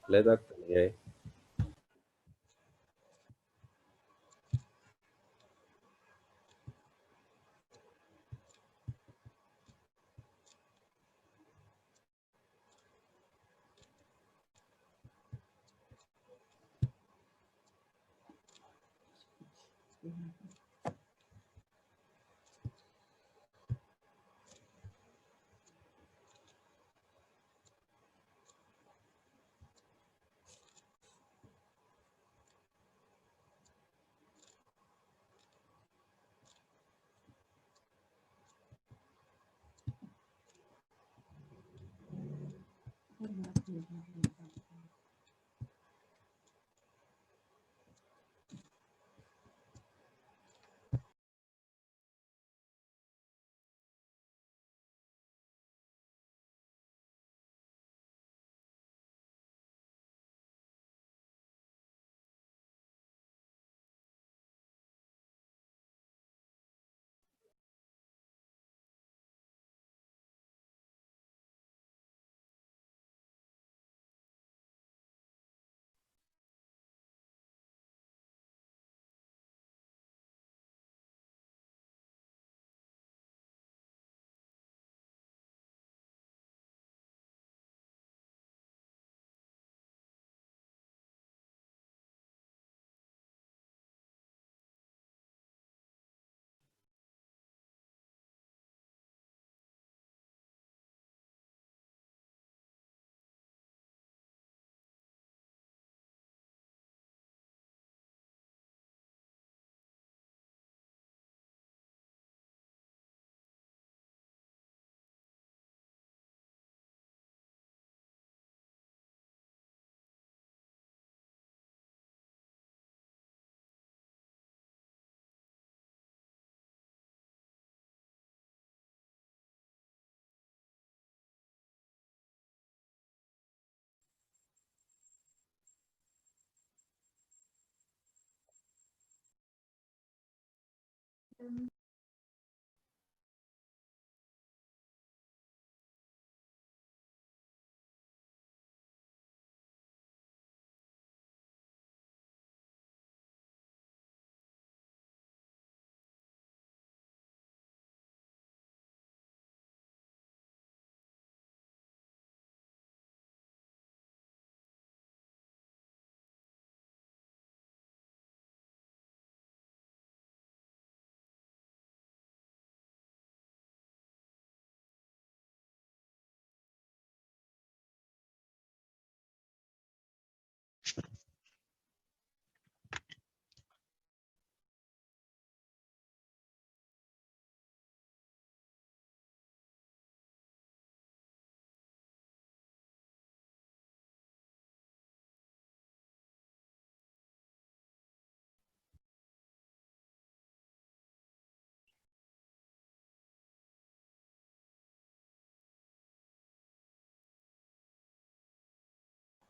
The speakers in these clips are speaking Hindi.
Leather Kanye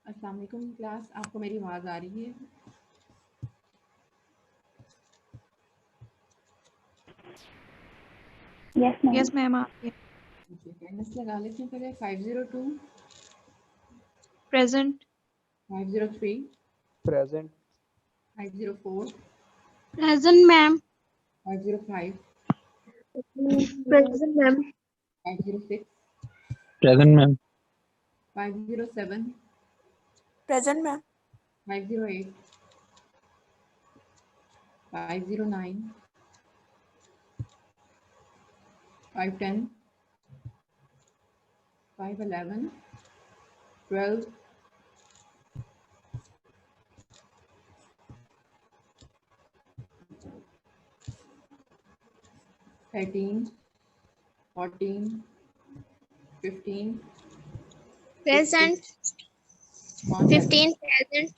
अस्सलाम वालेकुम क्लास, आपको मेरी आवाज़ आ रही है? यस मैम आ रही है। अटेंडेंस लगा लेते हैं पहले। 502, present 503, Present. 504, present ma'am 505, Present, ma'am. 506, Present, ma'am. 507, Present, ma'am. 508, 509, 510, 511, 12, 13, 14, 15, Present. 15 present.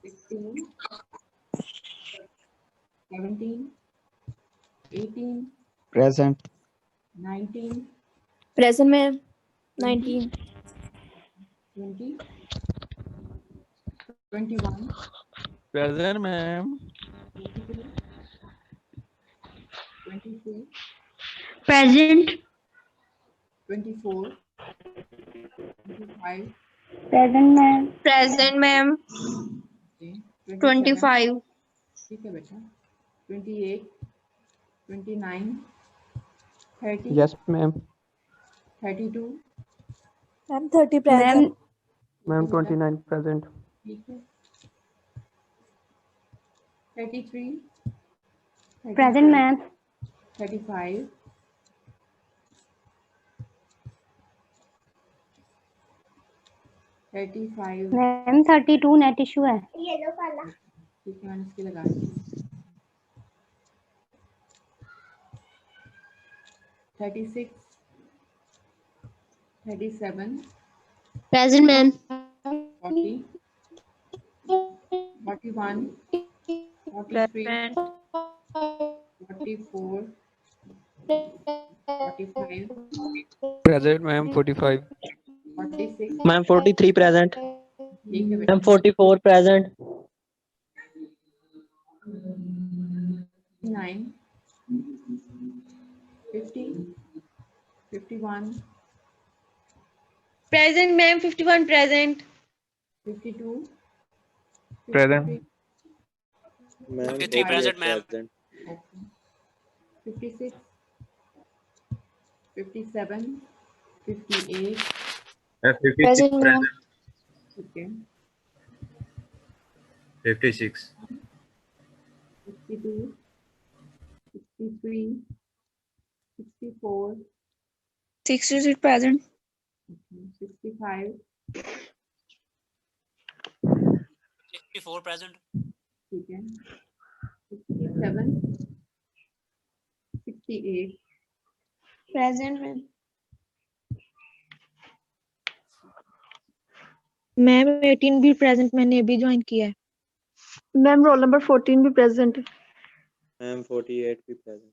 16, 17, 18, Present. 19, Present, ma'am. 20, 19. 20, 21, Present, ma'am. 22, 23, Present. 24, 25, Present, ma'am. Present, ma'am. okay, 27, 25. ठीक है बेटा, 28, 29, 30, Yes, ma'am. 32, Ma'am, 30 present. Ma'am, 29 present. ठीक है, 33, Present, 34, ma'am. 35, 35, Ma'am, 32 net issue है. ठीक है, मैंने इसके लगा दी। 36, 37, Present, ma'am. 40, 41, 43, 44, 45, Present, ma'am. 45. 46, ma'am 43 present. ठीक है मैम बेटा, 44 present. 9, 50, 51, Present, ma'am. 51 present. 52, Present. 53, ma'am 53 present, ma'am. Present. okay, 56, 57, 58, Present, ma'am. okay, 56. 62, 63, 64, 66 present. 65, 64 present. ठीक है, 67, 68, Present, ma'am. मैम 18 भी प्रेजेंट, मैंने अभी ज्वाइन किया है. मैम रोल नंबर 14 भी प्रेजेंट. मैम 48 भी प्रेजेंट।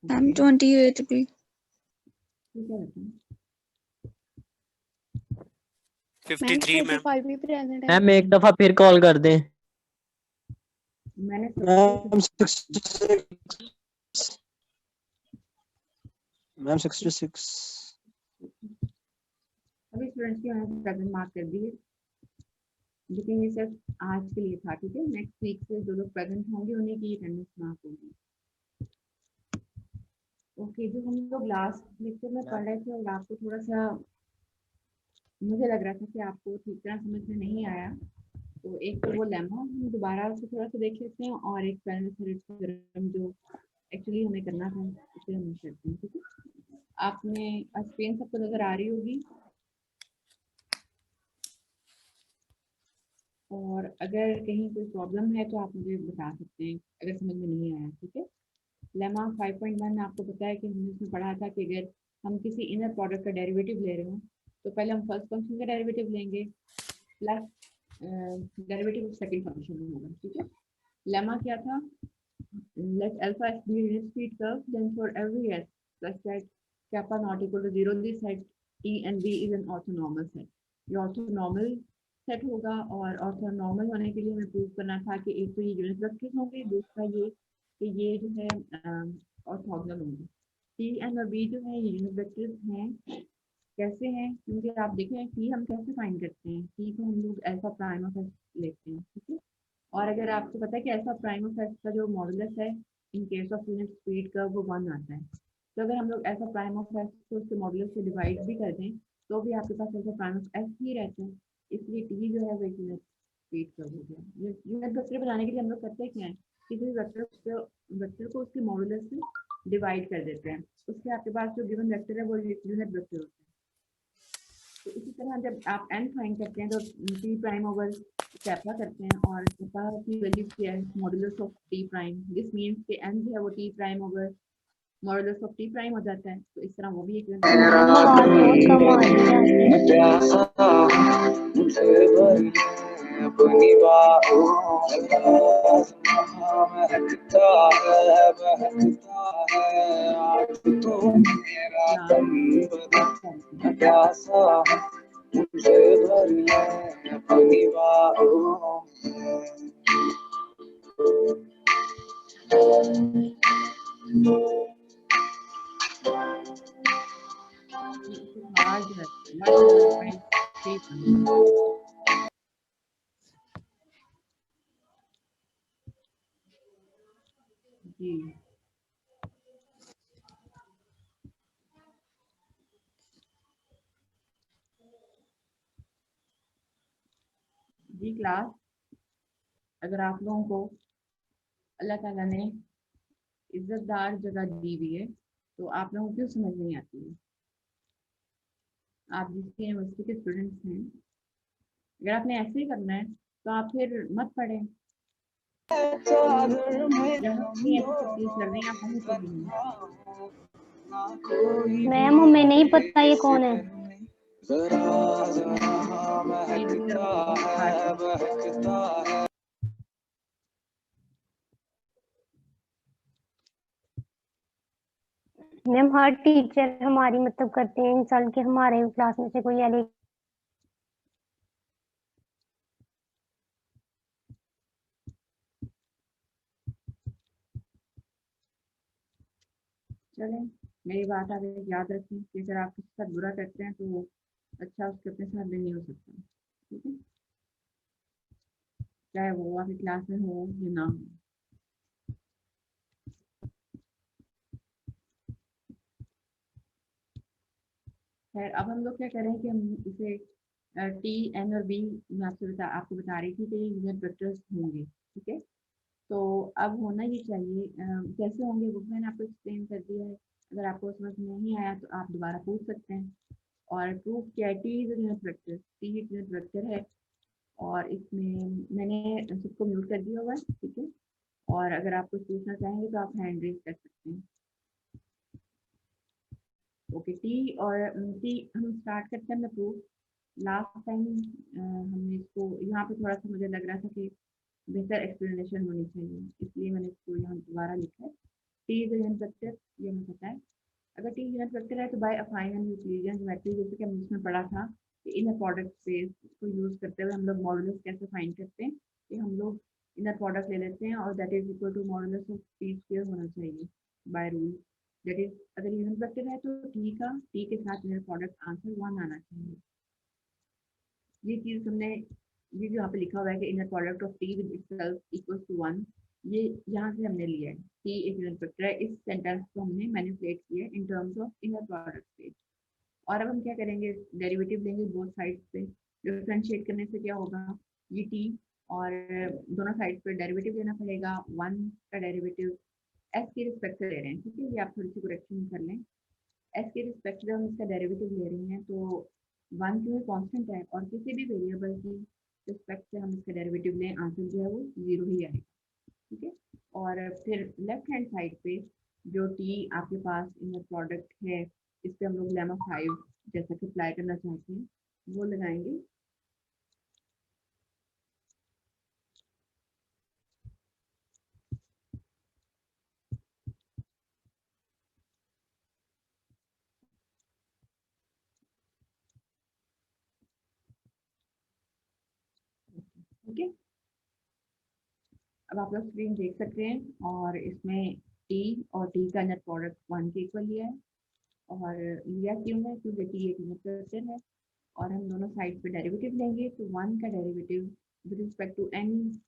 मैम 28 भी. ठीक है बेटा, 53, ma'am. 45 भी प्रेजेंट है. मैम एक दफा फिर कॉल कर दें। मैंने मैम 66। मैम 66। अभी स्टूडेंट्स की मैंने प्रेजेंट मार्क कर दिए, लेकिन ये सिर्फ आज के लिए था, ठीक है। नेक्स्ट वीक से जो लोग प्रेजेंट होंगे उन्हीं की अटेंडेंस मार्क होगी। ओके, जो हम लोग लास्ट लेक्चर में पढ़ रहे थे और आपको थोड़ा सा मुझे लग रहा था कि आपको ठीक तरह समझ में नहीं आया, तो एक तो वो लेमा हम दोबारा उसे थोड़ा सा देख लेते हैं, और एक पैरामीटर जो एक्चुअली हमें करना था उसे हम करते हैं, ठीक है। आपने स्क्रीन सबको नज़र आ रही होगी, और अगर कहीं कोई प्रॉब्लम है तो आप मुझे बता सकते हैं अगर समझ में नहीं आया, ठीक है। लेमा 5.1 आपको पता है कि हमने इसमें पढ़ा था कि अगर हम किसी इनर प्रोडक्ट का डेरिवेटिव ले रहे हो तो पहले हम फर्स्ट फंक्शन का डेरिवेटिव लेंगे प्लस डेरिवेटिव सेकंड फंक्शन में होगा, ठीक है। लेमा क्या था, let alpha be a unit speed curve then for every s such that kappa not equal to 0 this side T and B is an orthonormal set. ये orthonormal सेट होगा और ऑर्थोनॉर्मल होने के लिए हमें प्रूव करना था कि एक तो ये यूनिट वेक्टर्स होंगे, दूसरा ये कि ये जो है ऑर्थोगोनल होंगे। टी एंड और बी जो है ये यूनिट वेक्टर्स हैं। कैसे हैं? क्योंकि आप देखें टी हम कैसे फाइंड करते हैं, टी को हम लोग अल्फा प्राइम ऑफ एस लेते हैं, ठीक है। और अगर आपको पता है कि अल्फा प्राइम ऑफ एस का जो मॉडुलस है इन केस ऑफ यूनिट स्पीड का वो 1 आता है। तो अगर हम लोग अल्फा प्राइम ऑफ एस को उसके मॉडुलस से डिवाइड भी कर दें तो भी आपके पास अल्फा प्राइम ऑफ एस ही रहता है। इसलिए टी जो है वो एक यूनिट स्पीड का हो गया। यूनिट वेक्टर बनाने के लिए हम लोग करते क्या है, किसी भी वेक्टर को उसके मॉडुलस से डिवाइड कर देते हैं, उससे आपके पास जो गिवन वेक्टर है वो यूनिट वेक्टर होता है। तो इसी तरह जब आप n फाइंड करते हैं तो t प्राइम ओवर सेपरा करते हैं और सेपरा की वैल्यू क्या है, modulus of t prime. This means कि n जो है वो t prime over modulus of t prime हो जाता है। तो इस तरह वो भी एक जी जी क्लास, अगर आप लोगों को अल्लाह ताला ने इज्जतदार जगह दी हुई है तो आप लोगों को क्यों समझ नहीं आती है? आप जिसकी यूनिवर्सिटी के स्टूडेंट्स हैं, अगर आपने ऐसे ही करना है तो आप फिर मत पढ़ें। जहाँ भी ऐसी तकलीफ लग रही है आप वहीं पे मैम हमें नहीं पता ये कौन है। मैम हर टीचर हमारी मतलब करते हैं इंसल्ट के हमारे क्लास में से कोई अलग। चलें, मेरी बात आप याद रखें कि अगर आप किसी साथ बुरा करते हैं तो अच्छा उसके अपने साथ भी नहीं हो सकता, ठीक है, चाहे वो आपकी क्लास में हो या ना हो। खैर अब हम लोग क्या करें कि हम इसे टी एन और बी मैं आपको बता रही थी कि ये यूनिट वेक्टर्स होंगे, ठीक है। तो अब होना ये चाहिए कैसे होंगे वो मैंने आपको एक्सप्लेन कर दिया है। अगर आपको समझ में नहीं आया तो आप दोबारा पूछ सकते हैं। और प्रूफ क्या है, T is unit vector, T एक यूनिट वेक्टर है और इसमें मैंने सबको म्यूट कर दिया हुआ है, ठीक है। और अगर आप कुछ पूछना चाहेंगे तो आप हैंड रेज कर सकते हैं। ओके, टी और टी हम स्टार्ट करते हैं प्रूफ। लास्ट टाइम हमने इसको यहाँ पे थोड़ा सा मुझे लग रहा था कि बेहतर एक्सप्लेनेशन होनी चाहिए, इसलिए मैंने इसको यहाँ दोबारा लिखा है। टी इज यूनिट वेक्टर, ये हमें पता है। अगर टी यूनिट वेक्टर है तो by affine and Euclidean geometry, जैसे कि हमने इसमें पढ़ा था कि इनर प्रोडक्ट स्पेस को यूज करते हुए हम लोग मॉडुलस कैसे फाइंड करते हैं कि हम लोग इनर प्रोडक्ट ले लेते हैं और that is equal to modulus of T square होना चाहिए बाय रूल। दैट इज अगर यूनिट वेक्टर है तो टी का टी के साथ इनर प्रोडक्ट आंसर 1 आना चाहिए। ये चीज़ हमने ये जो यहाँ पे लिखा हुआ है कि inner product of T with itself equals to 1, ये यहाँ से हमने लिया है। टी एक यूनिट वेक्टर है, इस सेंटेंस को हमने मैनिपुलेट किया in terms of inner product space. और अब हम क्या करेंगे, डेरिवेटिव लेंगे बोथ साइड्स पे। डिफरेंशिएट करने से क्या होगा, ये टी और दोनों साइड पे डेरिवेटिव लेना पड़ेगा। 1 का डेरिवेटिव एस के रिस्पेक्ट से ले रहे हैं, ठीक है, ये आप थोड़ी सी करेक्शन कर लें। एस के रिस्पेक्ट में हम इसका डेरिवेटिव ले रहे हैं तो 1 जो है कांस्टेंट है और किसी भी वेरिएबल की रिस्पेक्ट से हम इसका डेरिवेटिव लें, आंसर जो है वो 0 ही आएगा, ठीक है। और फिर लेफ्ट हैंड साइड पे जो टी आपके पास इनर प्रोडक्ट है इस पे हम लोग लेमा 5 जैसा कि अप्लाई करना चाहते हैं वो लगाएंगे। ठीक है। अब आप लोग स्क्रीन देख सकते हैं और इसमें टी और टी का नेट प्रोडक्ट 1 के इक्वल लिया है। और लिया क्यों है? क्योंकि टी एक यूनिट वेक्टर है और हम दोनों साइड पे डेरिवेटिव लेंगे, तो 1 का derivative with respect to any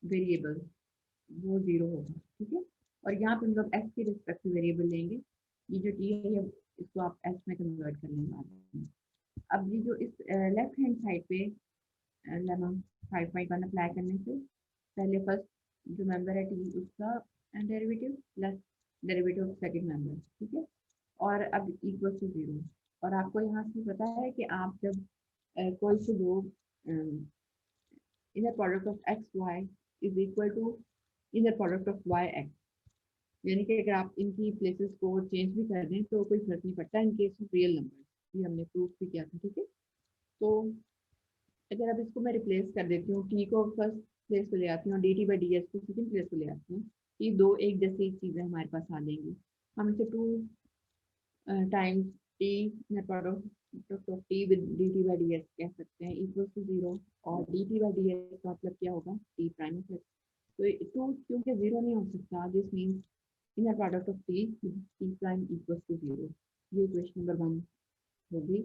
variable वो 0 होगा, ठीक है। और यहाँ पे हम लोग एक्स के रिस्पेक्ट टू वेरिएबल लेंगे। ये जो टी है ये इसको आप एस में कन्वर्ट कर लेंगे बाद में। अब ये जो इस लेफ्ट हैंड साइड पे लेमा 5.1 अप्लाई करने से पहले फर्स्ट जो मेंबर है टी उसका derivative plus derivative of second member, ठीक है। और अब इक्वल टू 0। और आपको यहाँ से पता है कि आप जब कोई से दो inner product of X Y is equal to inner product of Y X, यानी कि अगर आप इनकी प्लेसेस को चेंज भी कर दें तो कोई फर्क नहीं पड़ता इन केस ऑफ रियल नंबर। ये हमने प्रूफ भी किया था, ठीक है। तो अगर अब इसको मैं रिप्लेस कर देती हूँ, टी को फर्स्ट प्लेस पे ले आती हूँ, D T by D S को सेकेंड प्लेस पे ले आती हूँ, ये दो एक जैसी चीज़ें हमारे पास आ जाएंगी। हम इसे 2 times T product of T with D T by D S कह सकते हैं इक्वल टू 0। और D T by D S का मतलब क्या होगा? T prime of X. तो क्योंकि 0 नहीं हो सकता, this means inner product of T prime equal to 0। ये क्वेश्चन नंबर 1 होगी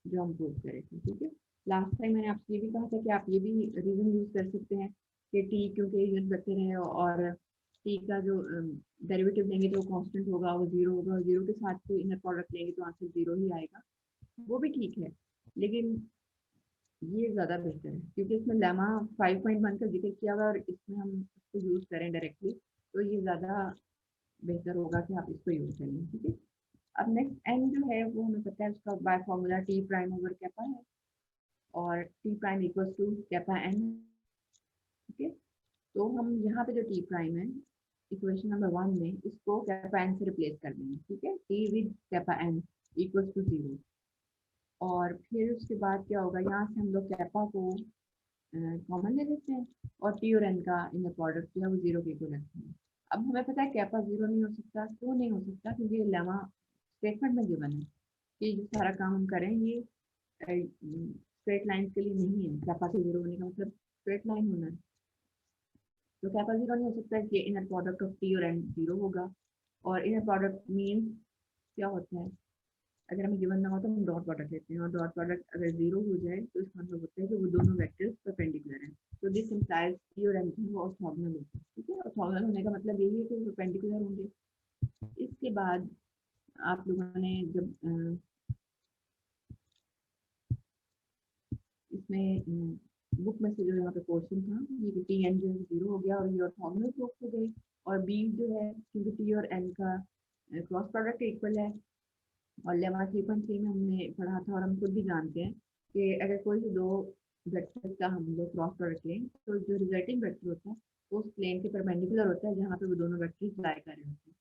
जो हम प्रूव करेंगे, ठीक है। लास्ट टाइम मैंने आपसे ये भी कहा था कि आप ये भी रीजन यूज कर सकते हैं कि टी क्योंकि यूनिट वेक्टर है और टी का जो डेरिवेटिव लेंगे तो कांस्टेंट होगा, वो 0 होगा, और 0 के साथ कोई इनर प्रोडक्ट लेंगे तो आंसर 0 ही आएगा। वो भी ठीक है, लेकिन ये ज़्यादा बेहतर है क्योंकि इसमें लेमा 5.1 का जिक्र किया हुआ और इसमें हम इसको यूज़ करें डायरेक्टली, तो ये ज़्यादा बेहतर होगा कि आप इसको यूज़ करें, ठीक है। अब नेक्स्ट एन जो है वो हमें पता है उसका by formula T prime over kappa है और T prime equals to kappa N, ठीक है। तो हम यहाँ पे जो टी प्राइम है इक्वेशन नंबर 1 में इसको कैपा एन से रिप्लेस कर देंगे, ठीक है। T with kappa N equals to 0। और फिर उसके बाद क्या होगा, यहाँ से हम लोग कैपा को कॉमन ले लेते हैं और टी और एन का इनर प्रोडक्ट जो है वो 0 के इक्वल रखते हैं। अब हमें पता है कैपा 0 नहीं हो सकता। क्यों नहीं हो सकता? क्योंकि ये लेमा स्टेटमेंट में गिवन है कि जो सारा काम हम करें ये स्ट्रेट लाइन के लिए नहीं है। कैपा के 0 होने का मतलब स्ट्रेट लाइन होना है, तो कैपा 0 नहीं हो सकता है कि इनर प्रोडक्ट ऑफ टी और एन 0 होगा। और इनर प्रोडक्ट मीन्स क्या होता है? अगर हमें गिवन ना हो तो हम डॉट प्रोडक्ट लेते हैं और डॉट प्रोडक्ट अगर 0 हो जाए तो इसका मतलब होता है कि वो दोनों वेक्टर्स परपेंडिकुलर हैं। तो दिस इम्प्लाइज टी और एन वो ऑर्थोगोनल होते हैं, ठीक है। ऑर्थोगोनल होने का मतलब यही है कि वो परपेंडिकुलर होंगे। इसके बाद आप लोगों ने जब इसमें बुक में से जो यहाँ पे पोर्शन था ये टी एन जो है 0 हो गया और ये ऑर्थोगोनल प्रूफ हो गई। और बी जो है क्योंकि टी और एन का क्रॉस प्रोडक्ट इक्वल है और लेमा 3.3 में हमने पढ़ा था और हम खुद भी जानते हैं कि अगर कोई दो वेक्टर का हम लोग क्रॉस प्रोडक्ट लें तो जो रिजल्टिंग वेक्टर होता है वो उस प्लेन के परपेंडिकुलर होता है जहाँ पे वो दोनों वेक्टर लाई कर रहे होते हैं।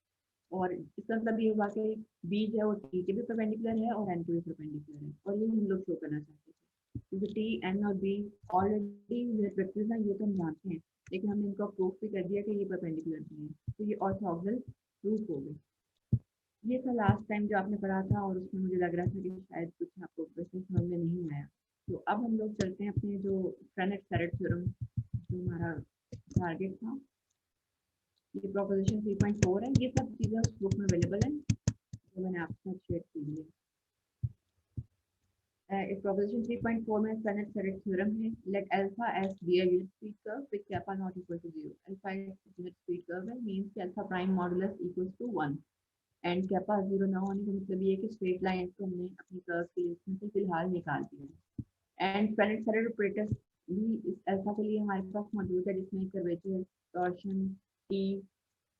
और इसका मतलब ये हुआ कि बी जो है वो टी के भी परपेंडिकुलर है और एन के भी परपेंडिकुलर है, और ये हम लोग शो करना चाहते थे क्योंकि टी एन और बी ऑलरेडी वेक्टर्स हैं, ये तो हम जानते हैं, लेकिन हमने इनका प्रूफ भी कर दिया कि ये परपेंडिकुलर नहीं है, तो ये ऑर्थोगोनल प्रूफ हो गई। ये था लास्ट टाइम जो आपने पढ़ा था और उसमें मुझे लग रहा था कि शायद कुछ आपको वैसे समझ में नहीं आया। तो अब हम लोग चलते हैं अपने जो फ्रेनेट-सेरेट थ्योरम जो हमारा टारगेट था। ये प्रोपोजिशन 3.4 है। ये सब चीज़ें उस बुक में अवेलेबल हैं जो मैंने आपके साथ शेयर की है। इस प्रोपोजिशन 3.4 में फ्रेनेट-सेरेट थ्योरम है। Let alpha S be a unit speed curve with kappa not equal to 0। Alpha unit speed curve है मींस कि alpha prime modulus equals to 1 and kappa 0 ना होने का मतलब ये है कि स्ट्रेट लाइन को हमने अपनी कर्व के लिए इसमें से फिलहाल निकाल दिया है। एंड फ्रेनेट-सेरेट ऑपरेटर भी इस अल्फा के लिए हमारे पास मौजूद है जिसमें curvature, torsion, T,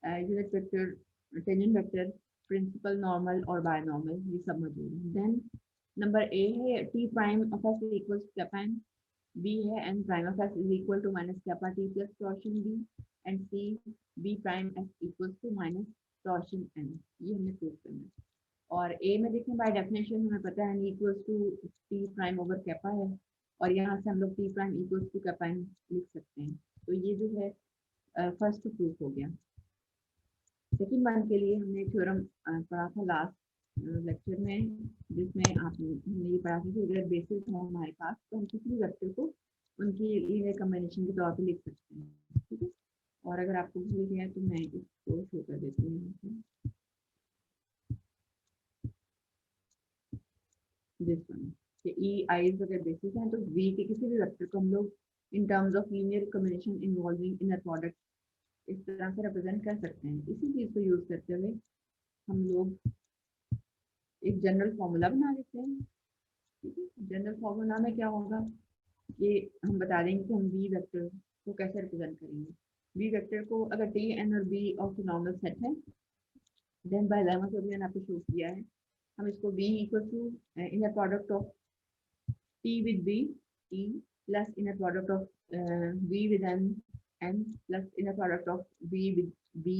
unit vector, tangent vector, principal, normal और बायनॉर्मल, ये सब मौजूद है। देन नंबर ए है T prime of S equals kappa N, B है N prime of S is equal to minus kappa T plus torsion B, and C B prime S equals to minus torsion N. ये हमने प्रूव करना है। और ए में देखें बाय डेफिनेशन हमें पता है N equals to T prime over kappa है और यहाँ से हम लोग T prime equals to kappa N लिख सकते हैं। तो ये जो है फर्स्ट प्रूफ हो गया। सेकेंड वन के लिए हमने थ्योरम पढ़ा था लास्ट लेक्चर में जिसमें हमने ये पढ़ा था कि अगर बेसिस हो हमारे पास तो हम किसी भी वेक्टर को उनकी लीनियर कॉम्बिनेशन के तौर पे लिख सकते हैं, ठीक है। और अगर आपको भूल गया तो मैं इसको शो कर देती हूँ यहाँ पे, दिस वन कि ई आईज अगर बेसिस हैं तो वी के किसी भी वेक्टर को हम लोग in terms of linear combination involving inner product इस तरह से रिप्रेजेंट कर सकते हैं। इसी चीज़ को यूज़ करते हुए हम लोग एक जनरल फॉर्मूला बना लेते हैं, ठीक है। जनरल फॉर्मूला में क्या होगा कि हम बता देंगे कि हम वी वेक्टर को कैसे रिप्रेजेंट करेंगे। वी वेक्टर को अगर टी एन और बी ऑर्थोनॉर्मल सेट है देन बाय लेमा जो मैंने आपको शो किया है हम इसको v equal to inner product of t with b t plus inner product of v with n plus inner product of v with b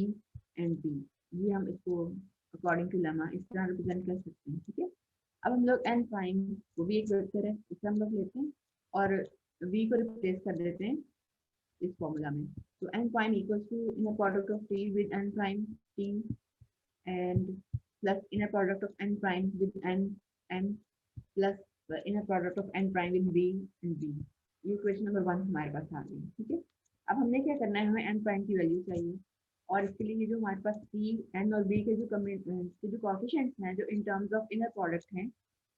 and b, ये हम इसको अकॉर्डिंग टू लेमा इस तरह रिप्रेजेंट कर सकते हैं, ठीक है। अब हम लोग n प्राइम वो भी एक वेक्टर है इसे हम लोग लेते हैं और v को रिप्लेस कर देते हैं इस फॉर्मूला में। तो n prime equals to inner product of t with n prime t and plus inner product of n prime with n plus the inner product of n prime with b and b। ये इक्वेशन नंबर 1 हमारे पास आ गई, ठीक है। अब हमने क्या करना है, हमें n प्राइम की वैल्यू चाहिए और इसके लिए ये जो हमारे पास c n और b के जो कोएफिशिएंट्स हैं जो in terms of inner product हैं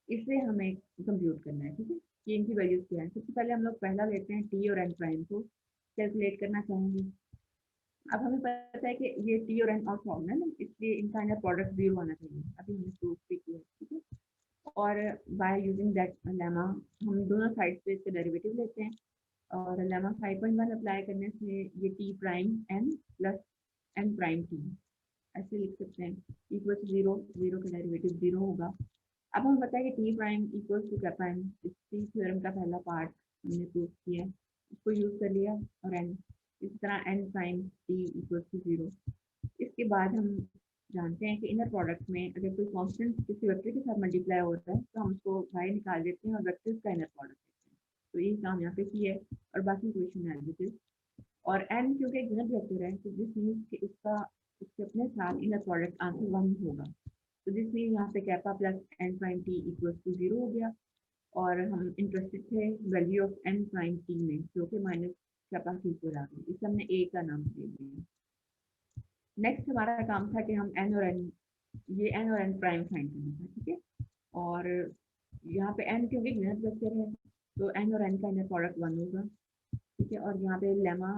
इसे हमें कंप्यूट करना है, ठीक है। कि इनकी वैल्यूज क्या है। सबसे पहले हम लोग पहला लेते हैं t और n प्राइम को कैलकुलेट करना चाहेंगे। अब हमें पता है कि ये टी और एन ऑर्थोगोनल है ना, इसलिए इनका इनर प्रोडक्ट 0 आना चाहिए, अभी हमने प्रूफ भी किया, ठीक है। और बाय यूजिंग दैट लेमा हम दोनों साइड से इसके डेरिवेटिव लेते हैं और लेमा 5.1 अप्लाई करने से ये T prime N plus N prime T ऐसे लिख सकते हैं इक्वल टू 0, 0 का डेरिवेटिव 0 होगा। अब हमें पता है कि टी प्राइम इक्वल टू क्या प्राइम, इसी थ्योरम का पहला पार्ट हमने प्रूफ किया है, इसको यूज कर लिया और एन इस तरह n prime t equal to 0। इसके बाद हम जानते हैं कि इनर प्रोडक्ट में अगर कोई कांस्टेंट किसी वेक्टर के साथ मल्टीप्लाई होता है तो हम उसको बाहर निकाल देते हैं और वेक्टर्स का इनर प्रोडक्ट लेते हैं। तो यही काम यहाँ पे किया है और बाकी इक्वेशन एज इट इज। और n क्योंकि एक यूनिट वेक्टर है तो दिस मीन्स कि उसके अपने साथ इनर प्रोडक्ट आंसर 1 होगा। तो दिस मीन्स यहाँ पे kappa plus n prime t equal to 0 हो गया और हम इंटरेस्टेड थे value of n prime t में जो कि माइनस कैपा की इक्वल आ गई, इसे हमने a का नाम दे दिया। नेक्स्ट हमारा काम था कि हम n और n प्राइम फाइंड करना था, ठीक है। और यहाँ पे n क्योंकि यूनिट वेक्टर है तो n और n का इनर प्रोडक्ट 1 होगा, ठीक है। और यहाँ पे लेमा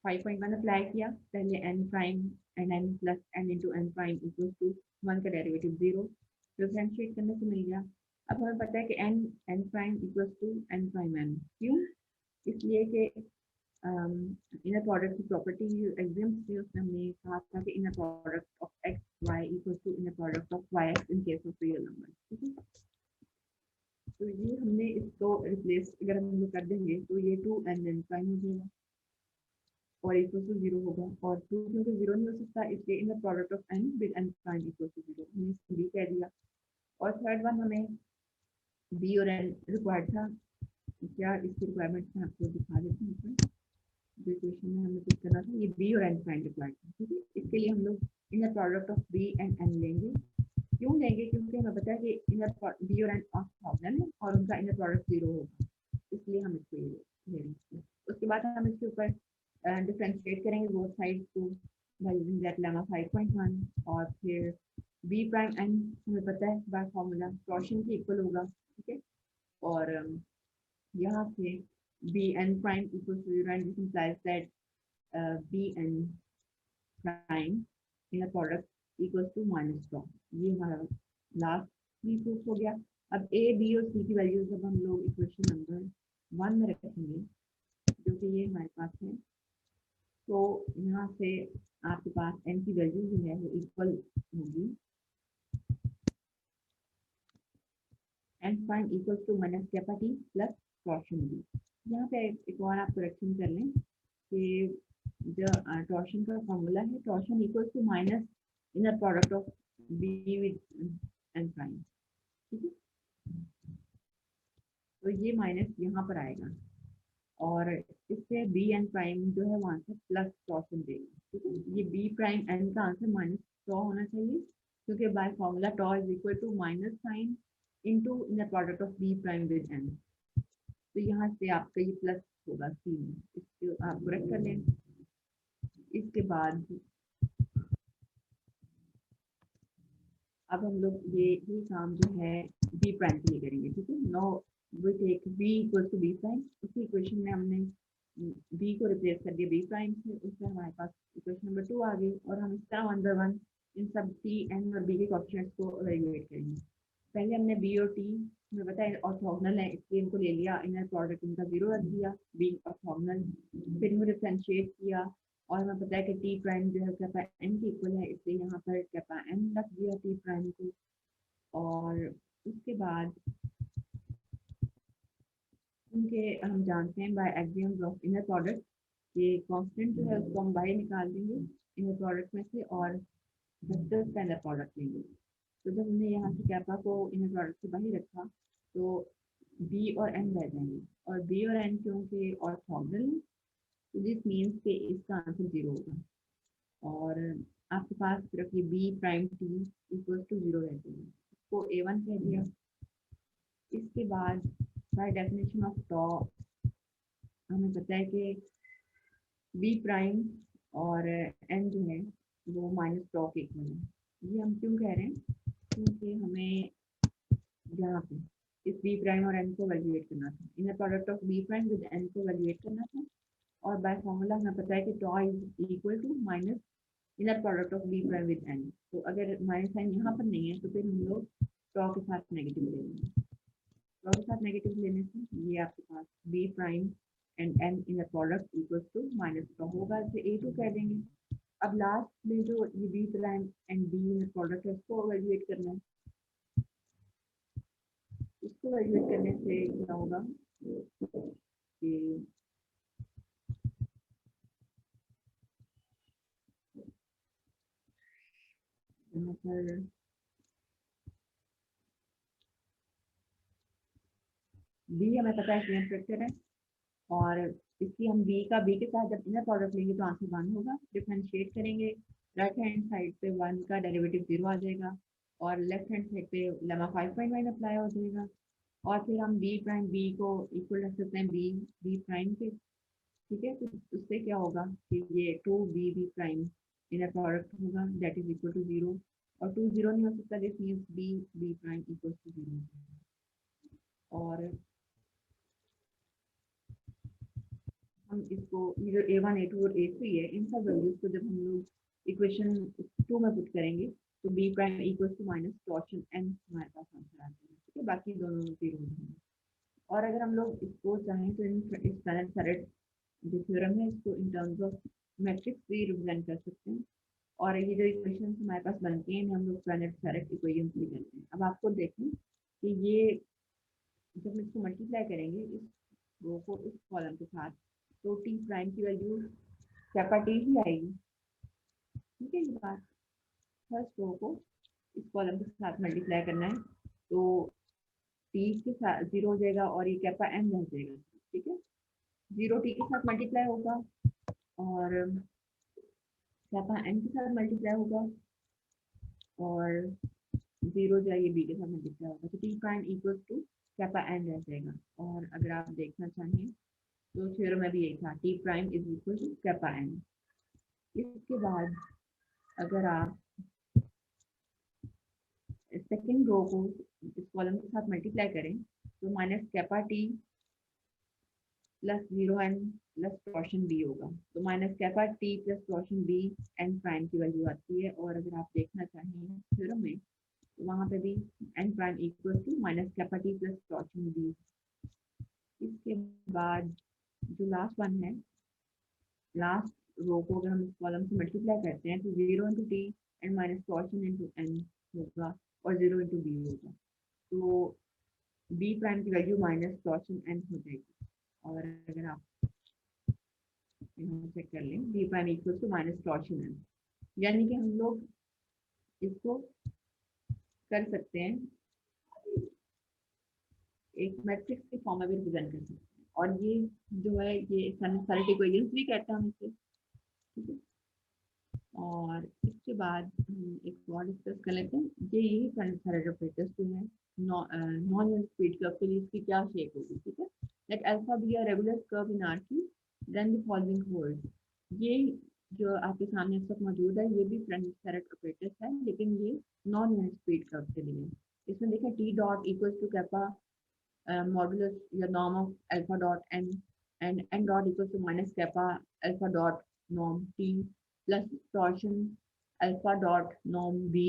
5.1 अप्लाई किया, पहले n prime and n plus n into n prime equal to 1 का डेरिवेटिव 0 डिफरेंशिएट करने से मिल गया। अब हमें पता है कि n prime equal to n prime n, क्यों, इसलिए कि इनर प्रोडक्ट की प्रॉपर्टी एग्जाम्स थी उसमें हमने कहा था कि inner product of X Y equal to inner product of Y X in case of real number, ठीक है। तो ये हमने इसको रिप्लेस अगर हम लोग कर देंगे तो ये 2n प्राइम हो जाएगा और इक्वल टू 0 होगा और 2 क्योंकि 0 नहीं हो सकता इसलिए inner product of n with n prime equal to 0 हमने इसको भी कह दिया। और थर्ड वन हमें b और n रिक्वायर्ड था, क्या इसकी रिक्वायरमेंट मैं आपको दिखा देती हूँ। जो इक्वेशन में हमें कुछ करना था ये b और n प्राइम रिक्वायर्ड था, ठीक है। इसके लिए हम लोग inner product of b and n लेंगे। क्यों लेंगे, क्योंकि हमें पता है कि इनर b और n ऑर्थोगोनल है और उनका इनर प्रोडक्ट 0 होगा, इसलिए हम इसको ले रहे हैं। उसके बाद हम इसके ऊपर डिफरेंशिएट करेंगे बोथ साइड को बाय यूजिंग दैट लेमा 5.1 और फिर b प्राइम n हमें पता है बाय फार्मूला टॉर्शन के इक्वल होगा, ठीक है। और यहाँ से bn prime equals to 0 and this implies that bn prime inner product equals to minus 12। ये हमारा लास्ट प्रूफ हो गया। अब a b और c की वैल्यूज जब हम लोग इक्वेशन नंबर 1 में रखेंगे जो कि ये हमारे पास है तो यहाँ से आपके पास n की वैल्यू जो है वो इक्वल होगी n prime equals to minus kappa t plus torsion b। यहाँ पे एक और आप करेक्शन कर लें कि जो टॉर्शन का फॉर्मूला है torsion equal to minus inner product of B with N prime, ठीक है। तो ये माइनस यहाँ पर आएगा और इससे बी एन प्राइम जो है वो आंसर प्लस टॉर्शन देगा, ठीक है। ये बी प्राइम एन का आंसर -100 होना चाहिए क्योंकि by formula tau is equal to minus sign into inner product of B prime with N. तो यहाँ से आपका ये प्लस होगा सी में, इसको आप करेक्ट कर लें। इसके बाद अब हम लोग ये काम जो है बी प्राइम के लिए करेंगे, ठीक है। Now we take B equal to B prime, उसी इक्वेशन में हमने बी को रिप्लेस कर दिया बी प्राइम से, उससे हमारे पास इक्वेशन नंबर 2 आ गई। और हम इस तरह 1 बाय 1 इन सब टी एन और बी के कोएफिशिएंट्स को इवैल्यूएट करेंगे। पहले हमने बी और टी में बताया ऑर्थोगोनल है, इसलिए इनको ले लिया, इनर प्रोडक्ट इनका 0 रख दिया, बी ऑर्थोगोनल। फिर इनको डिफरेंशिएट किया और हमें पता है कि टी प्राइम जो है कैपा एन के इक्वल है, इसलिए यहाँ पर कैपा एन रख दिया टी प्राइम को। और उसके बाद उनके हम जानते हैं by axioms of inner product, ये कांस्टेंट जो है उसको हम बाहर निकाल देंगे इनर प्रोडक्ट में से और वेक्टर्स का इनर प्रोडक्ट लेंगे। तो जब हमने यहाँ से कैपा को इनर प्रोडक्ट से बाहर रखा तो बी और एन रह जाएंगे, और बी और एन क्योंकि ऑर्थोगोनल है तो दिस मीन्स कि इसका आंसर 0 होगा। और आपके पास सिर्फ ये B prime T equal to 0 रहते हैं, इसको A1 कह दिया। इसके बाद बाय डेफिनेशन ऑफ टॉ हमें पता है कि बी प्राइम और एन जो है वो माइनस टॉ के इक्वल है। ये हम क्यों कह रहे हैं, क्योंकि हमें यहाँ पे इस बी प्राइम और एन को वैल्यूएट करना था, inner product of B prime with N को वैल्यूएट करना था। और बाय फॉर्मूला हमें पता है कि tau is equal to minus inner product of B prime with N. तो अगर माइनस साइन यहाँ पर नहीं है तो फिर हम लोग टॉ के साथ नेगेटिव ले लेंगे। टॉ के साथ नेगेटिव लेने से ये आपके पास B prime and N inner product equal to minus tau होगा, इसे A2 कह देंगे। अब लास्ट में जो ये B prime and B inner product है उसको वैल्यूएट करना है। इसको वैल्यूएट करने से क्या होगा कि यहाँ पर बी हमें पता है सेम स्ट्रक्चर है, और इसकी हम बी के साथ जब इनर प्रोडक्ट लेंगे तो आंसर 1 होगा। डिफरेंशिएट करेंगे, राइट हैंड साइड पे 1 का डेरिवेटिव 0 आ जाएगा और लेफ्ट हैंड साइड पे लेमा 5.1 अप्लाई हो जाएगा। और फिर हम बी प्राइम बी को इक्वल रख सकते हैं बी प्राइम के, ठीक है। तो उससे क्या होगा कि ये 2b B prime inner product होगा दैट इज इक्वल टू 0, और 2 0 नहीं हो सकता, this means B prime equal to 0। और हम इसको ये जो A1 A2 और A3 है इन सब वैल्यूज को जब हम लोग इक्वेशन 2 में पुट करेंगे तो B prime equal to minus torsion N हमारे पास आंसर आ जाएगा, ठीक है। बाकी दोनों 0 होंगे। और अगर हम लोग इसको चाहें तो इस प्लैनेट सेरेट जो थ्योरम है इसको इन टर्म्स ऑफ मैट्रिक्स भी रिप्रेजेंट कर सकते हैं। और ये जो इक्वेशन हमारे पास बनती हैं हम लोग प्लैनेट सेरेट इक्वेशंस भी कहते हैं। अब आपको देखें कि ये जब हम इसको मल्टीप्लाई करेंगे इस रो को इस कॉलम के साथ तो टी प्राइम की वैल्यू कैपा टी ही आएगी, ठीक है। ये बात फर्स्ट रो को इस कॉलम के साथ मल्टीप्लाई करना है तो टी के साथ 0 हो जाएगा और ये कैपा एन रह जाएगा, ठीक है। 0 टी के साथ मल्टीप्लाई होगा और कैपा एन के साथ मल्टीप्लाई होगा और 0 जो है ये बी के साथ मल्टीप्लाई होगा, तो T prime equal to kappa N रह जाएगा। और अगर आप देखना चाहें तो थ्योरम में भी यही था, T prime is equal to kappa N. इसके बाद अगर आप सेकेंड रो को इस कॉलम के साथ मल्टीप्लाई करें तो minus kappa T plus 0 N plus torsion B होगा, तो minus kappa T plus torsion B N prime की वैल्यू आती है। और अगर आप देखना चाहें थ्योरम में तो वहाँ पे भी N prime equal to minus kappa T plus torsion B. इसके बाद जो लास्ट वन है, लास्ट रो को अगर हम इस कॉलम से मल्टीप्लाई करते हैं तो 0 into T and minus torsion into N होगा और 0 इंटू बी होगा, तो बी प्राइम की वैल्यू माइनस टॉर्शन एन हो जाएगी। और अगर आप यहाँ चेक कर लें B prime equal to minus torsion N, यानी कि हम लोग इसको कर सकते हैं एक मैट्रिक्स के फॉर्म में भी रिप्रेजेंट कर सकते हैं। और ये जो है ये साइनेसॉइडल इक्वेशंस भी कहते हैं हम इसे, ठीक है। और इसके इसके बाद हम एक और डिस्कस कर लेते हैं, ये यही फ्रेंड ऑपरेटर्स जो है नॉन यूनिट स्पीड कर्व के लिए इसकी क्या शेप होगी, ठीक है। Let alpha be a regular curve in RC then the following hold. ये जो आपके सामने इस वक्त मौजूद है ये भी फ्रेंड ऑपरेटर्स है, लेकिन ये नॉन यूनिट स्पीड कर्व के लिए। इसमें देखें T dot equals to kappa modulus या norm of alpha dot N and N dot equals to minus kappa alpha dot norm T plus torsion alpha dot norm B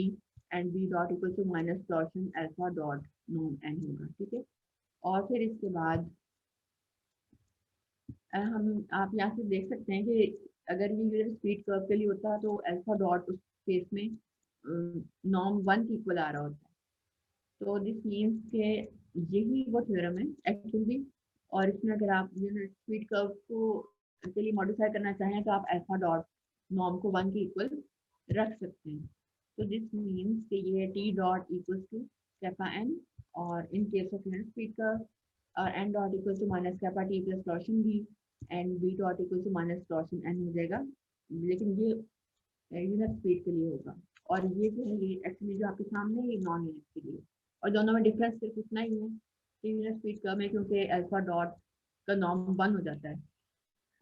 and B dot equal to minus torsion alpha dot norm N होगा, ठीक है। और फिर इसके बाद हम आप यहाँ से देख सकते हैं कि अगर ये यूनिट स्पीड कर्व के लिए होता तो अल्फा डॉट उस केस में नॉर्म 1 के इक्वल आ रहा होता है। तो दिस मीन्स के यही वो थ्योरम है एक्चुअली। और इसमें अगर आप यूनिट स्पीड कर्व को के लिए मॉडिफाई करना चाहें तो आप अल्फा डॉट नॉर्म को 1 के इक्वल रख सकते हैं। तो दिस मीन्स कि ये T dot equals to kappa N और in case of unit speed curve और N dot equal to minus kappa T plus torsion B and B dot equal to minus torsion N हो जाएगा, लेकिन ये यूनिट स्पीड के लिए होगा। और ये जो है ये एक्चुअली जो आपके सामने ये नॉन यूनिट के लिए, और दोनों में डिफरेंस सिर्फ इतना ही है कि यूनिट स्पीड कम है क्योंकि अल्फा डॉट का नॉर्म 1 हो जाता है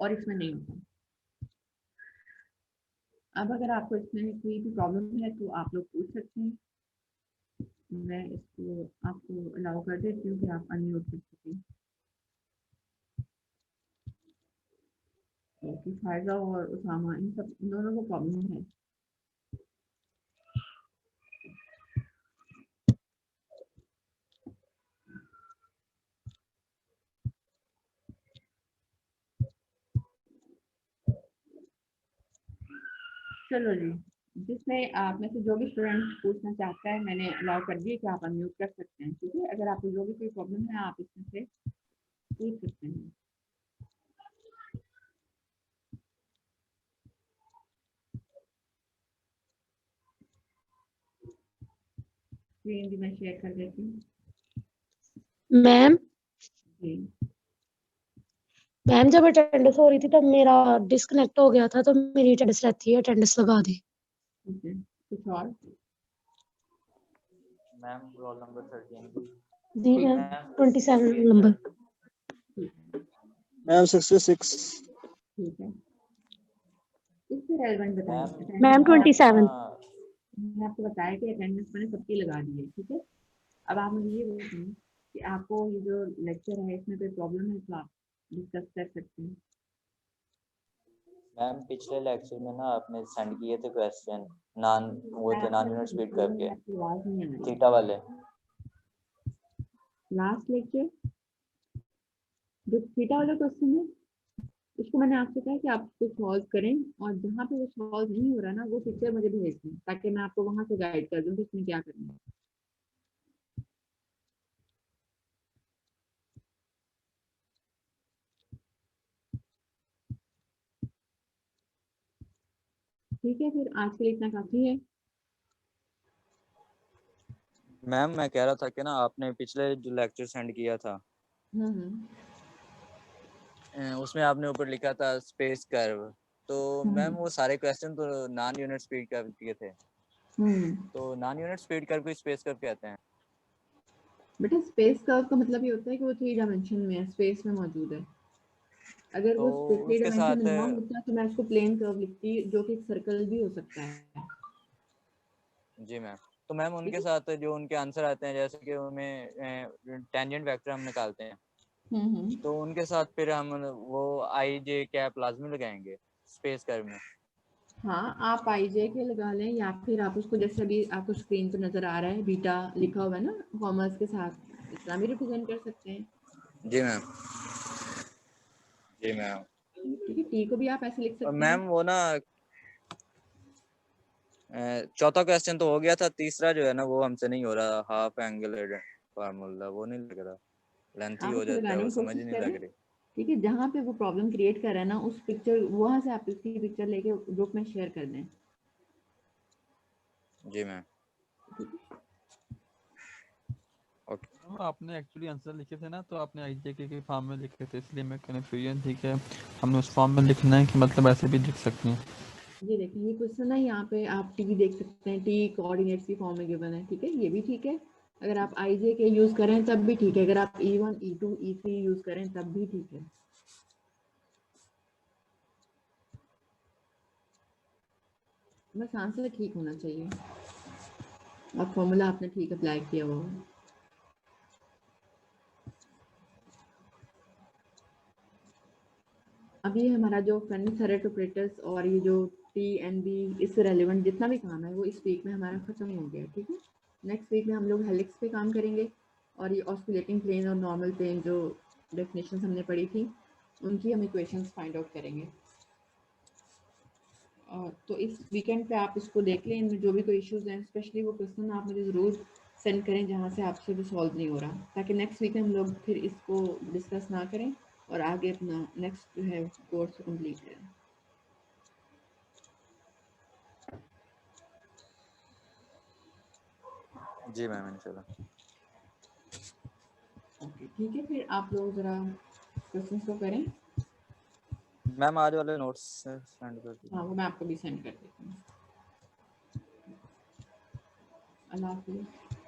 और इसमें नहीं होता। अब अगर आपको इसमें कोई भी प्रॉब्लम है तो आप लोग पूछ सकते हैं, मैं इसको आपको अलाउ कर देती हूँ कि आप अनम्यूट कर सकें। ओके, फायजा और उसामा इन सब दोनों को प्रॉब्लम है। चलो जी, जिसमें आप में से जो भी स्टूडेंट पूछना चाहता है मैंने अलाउ कर दिया कि आप अनम्यूट कर सकते हैं, ठीक है। अगर आपको जो भी कोई प्रॉब्लम है आप इसमें से पूछ सकते हैं। स्क्रीन भी मैं शेयर कर देती हूँ। मैम जी मैम जब अटेंडेंस हो रही थी तब मेरा डिस्कनेक्ट हो गया था, तो मेरी अटेंडेंस रहती है, अटेंडेंस लगा दी। ठीक है, कुछ और? मैम रोल नंबर 13 जी मैम 27 नंबर। मैम 66 ठीक है, इससे रेलेवेंट बताइए। मैम 27 मैंने आपको बताया कि अटेंडेंस मैंने सबकी लगा दी है, ठीक है। अब आप मुझे ये बताएं कि आपको ये जो लेक्चर है इसमें कोई प्रॉब्लम है तो आप डिस्कस कर सकते हैं। मैम पिछले लेक्चर में ना आपने सेंड किए थे question non unit speed curve के आवाज नहीं आ रही। थीटा वाले। लास्ट लेक्चर जो थीटा वाला क्वेश्चन है उसको मैंने आपसे कहा कि आप उसको सॉल्व करें, और जहाँ पे वो सॉल्व नहीं हो रहा ना वो पिक्चर मुझे भेज दें ताकि मैं आपको वहां से गाइड कर दूं कि इसमें क्या करना है। ठीक है, फिर आज के लिए इतना काफी है। मैम मैं कह रहा था कि ना आपने पिछले जो लेक्चर सेंड किया था उसमें आपने ऊपर लिखा था स्पेस कर्व, तो मैम वो सारे क्वेश्चन तो नॉन यूनिट स्पीड कर्व के थे। तो नॉन यूनिट स्पीड कर्व को स्पेस कर्व कहते हैं। बेटा स्पेस कर्व का मतलब ये होता है कि वो 3 डायमेंशन में है, स्पेस में मौजूद है। अगर तो वो 3 उसके डायमेंशन में ना साथ होता तो मैं उसको प्लेन कर्व लिखती, जो कि एक सर्कल भी हो सकता है। जी मैम, तो मैम उनके साथ जो उनके आंसर आते हैं जैसे कि उनमें टेंजेंट वेक्टर हम निकालते हैं, तो उनके साथ फिर हम वो आई जे कैप लाजमी लगाएंगे स्पेस कर्व में। हाँ, आप आई जे के लगा लें या फिर आप उसको जैसे अभी आपको स्क्रीन पर नजर आ रहा है बीटा लिखा हुआ है ना कॉमर्स के साथ, इस तरह भी रिप्रेजेंट कर सकते हैं। जी मैम, जी मैम। ठीक है, टी को भी आप ऐसे लिख सकते हैं। मैम वो ना चौथा क्वेश्चन तो हो गया था, तीसरा जो है ना वो हमसे नहीं हो रहा, हाफ एंगल फार्मूला वो नहीं लग रहा, लेंथी हो जाता है, वो समझ ही नहीं लग रही। ठीक है, जहाँ पे वो प्रॉब्लम क्रिएट कर रहा है ना उस पिक्चर वहां से आप उसकी पिक्चर लेके ग्रुप में शेयर कर दें। जी मैम, ओके। आपने एक्चुअली आंसर लिखे थे ना, तो आपने आईजेके के फॉर्म में लिखे थे, इसलिए मैं कन्फ्यूजन थी कि हमने उस फॉर्म में लिखना है कि मतलब ऐसे भी लिख सकते हैं। ये देखिए ये क्वेश्चन है, यहाँ पे आप टी देख सकते हैं, टी कोऑर्डिनेट्स की फॉर्म में गिवन है, ठीक है, ये भी ठीक है। अगर आप आई जे के यूज करें तब भी ठीक है, अगर आप E1 E2 E3 यूज करें तब भी ठीक है। बस आंसर ठीक होना चाहिए और फॉर्मूला आपने ठीक अप्लाई किया हुआ है। अब ये हमारा जो फ्रेंडली थ्रेड ऑपरेटर्स और ये जो टी एन बी इससे रेलिवेंट जितना भी काम है वो इस वीक में हमारा खत्म हो गया, ठीक है। नेक्स्ट वीक में हम लोग हेलिक्स पे काम करेंगे और ये ऑस्किलेटिंग प्लेन और नॉर्मल प्लेन जो डेफिनेशन हमने पढ़ी थी उनकी हम इक्वेशंस फाइंड आउट करेंगे। तो इस वीकेंड पे आप इसको देख लें, इनमें जो भी कोई इश्यूज हैं, स्पेशली वो क्वेश्चन आप मुझे ज़रूर सेंड करें जहाँ से आपसे वो सॉल्व नहीं हो रहा, ताकि नेक्स्ट वीक हम लोग फिर इसको डिस्कस ना करें और आगे अपना नेक्स्ट जो है कोर्स कंप्लीट करें। जी मैम इंशाल्लाह। ओके ठीक है, फिर आप लोग ज़रा क्वेश्चंस को करें। मैम आज वाले नोट्स सेंड कर दीजिए। हाँ वो मैं आपको भी सेंड कर देती हूँ। अल्लाह हाफिज़।